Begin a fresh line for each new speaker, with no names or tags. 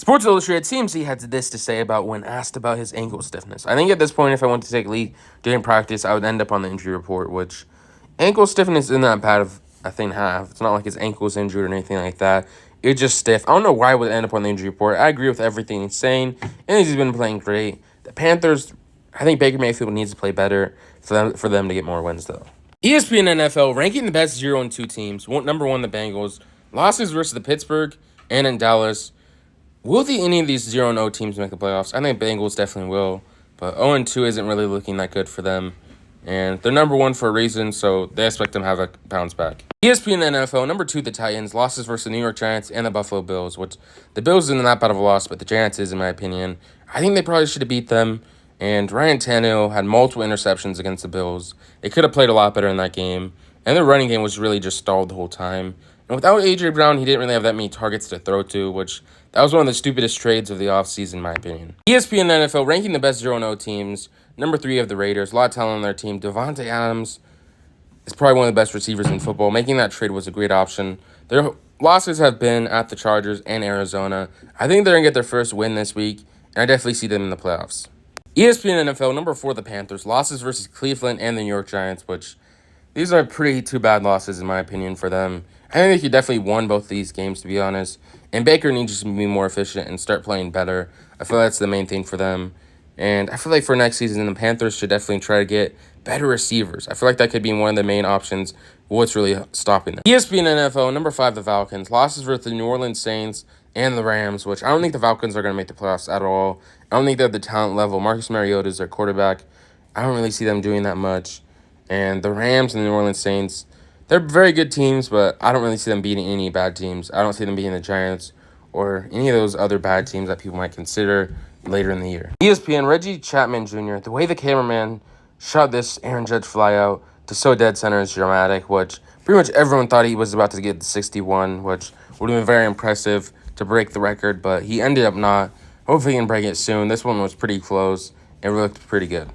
Sports Illustrated CMC had this to say about when asked about his ankle stiffness. I think at this point, if I went to take a leak during practice, I would end up on the injury report, which ankle stiffness isn't that bad of a thing to have. It's not like his ankle's injured or anything like that. It's just stiff. I don't know why it would end up on the injury report. I agree with everything he's saying, and he's been playing great. The Panthers, I think Baker Mayfield needs to play better for them to get more wins, though. ESPN NFL ranking the best 0-2 teams. Number 1, the Bengals. Losses versus the Pittsburgh and in Dallas. Will any of these 0-0 teams make the playoffs? I think Bengals definitely will, but 0-2 isn't really looking that good for them. And they're number 1 for a reason, so they expect them to have a bounce back. ESPN NFL, number 2, the Titans. Losses versus the New York Giants and the Buffalo Bills, which the Bills isn't that bad of a loss, but the Giants is, in my opinion. I think they probably should have beat them, and Ryan Tannehill had multiple interceptions against the Bills. They could have played a lot better in that game, and their running game was really just stalled the whole time. And without A.J. Brown, he didn't really have that many targets to throw to, which that was one of the stupidest trades of the offseason, in my opinion. ESPN NFL ranking the best 0-0 teams. Number 3 of the Raiders. A lot of talent on their team. Devontae Adams is probably one of the best receivers in football. Making that trade was a great option. Their losses have been at the Chargers and Arizona. I think they're going to get their first win this week, and I definitely see them in the playoffs. ESPN NFL, number 4, the Panthers. Losses versus Cleveland and the New York Giants, which these are pretty two bad losses, in my opinion, for them. I think they could definitely won both these games, to be honest. And Baker needs to be more efficient and start playing better. I feel that's the main thing for them. And I feel like for next season, the Panthers should definitely try to get better receivers. I feel like that could be one of the main options. What's really stopping them? ESPN NFL, number 5, the Falcons. Losses versus the New Orleans Saints and the Rams, which I don't think the Falcons are going to make the playoffs at all. I don't think they have the talent level. Marcus Mariota is their quarterback. I don't really see them doing that much. And the Rams and the New Orleans Saints, they're very good teams, but I don't really see them beating any bad teams. I don't see them beating the Giants or any of those other bad teams that people might consider later in the year. ESPN, Reggie Chapman Jr., the way the cameraman shot this Aaron Judge fly out to so dead center is dramatic, which pretty much everyone thought he was about to get the 61, which would have been very impressive to break the record, but he ended up not. Hopefully he can break it soon. This one was pretty close. It looked pretty good.